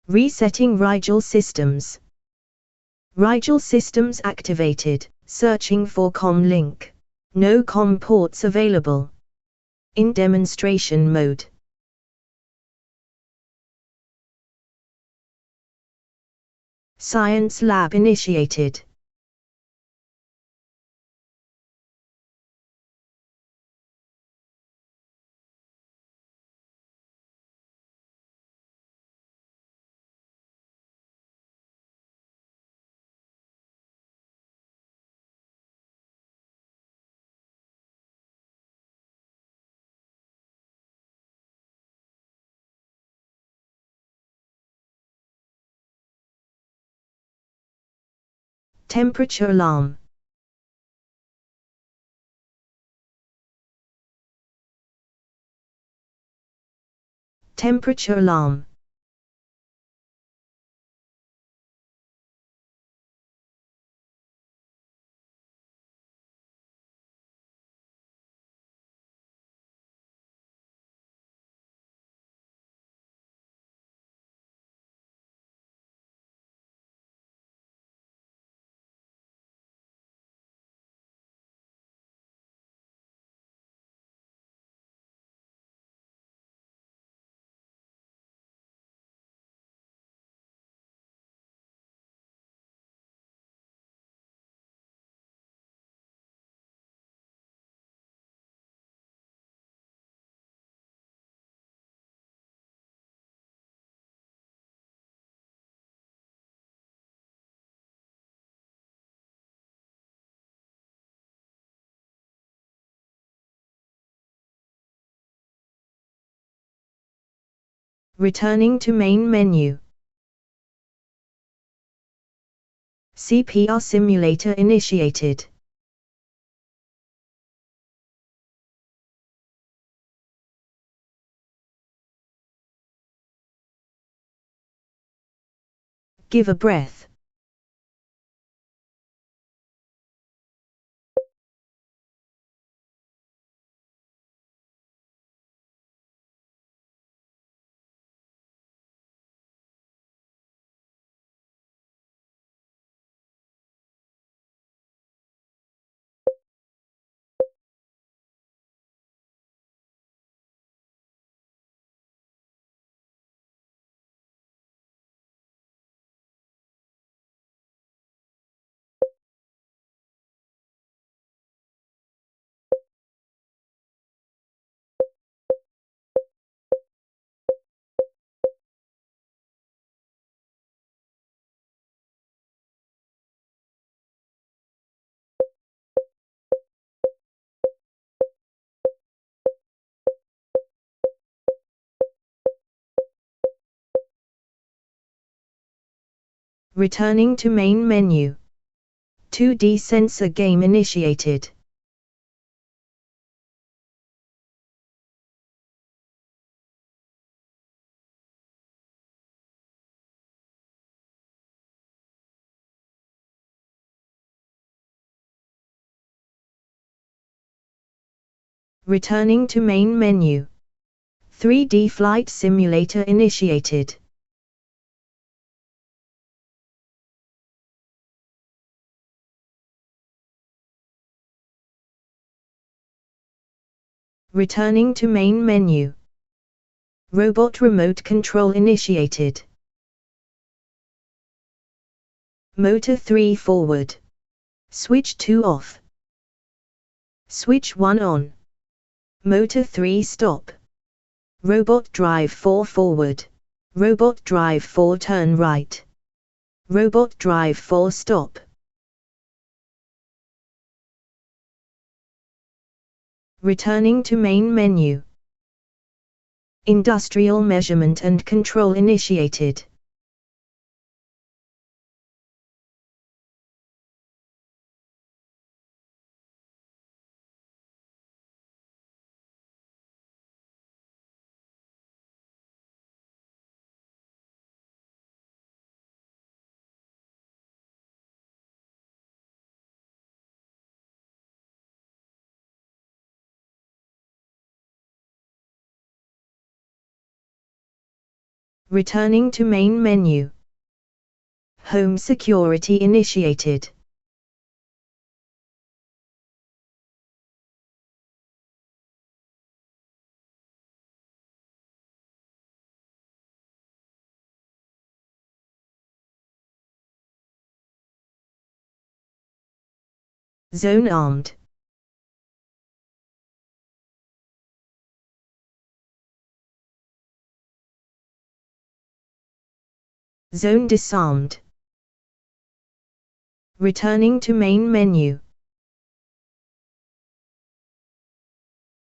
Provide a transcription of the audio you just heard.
Resetting RIGEL systems. RIGEL systems activated. Searching for COM link. No COM ports available. In demonstration mode. Science lab initiated. Temperature alarm. Temperature alarm. Returning to main menu. CPR simulator initiated. Give a breath. Returning to main menu. 2D sensor game initiated. Returning to main menu. 3D flight simulator initiated. Returning to main menu. Robot remote control initiated. Motor 3 forward. Switch 2 off. Switch 1 on. Motor 3 stop. Robot drive 4 forward. Robot drive 4 turn right. Robot drive 4 stop. Returning to main menu. Industrial measurement and control initiated. Returning to main menu. Home security initiated. Zone armed. Zone disarmed. Returning to main menu.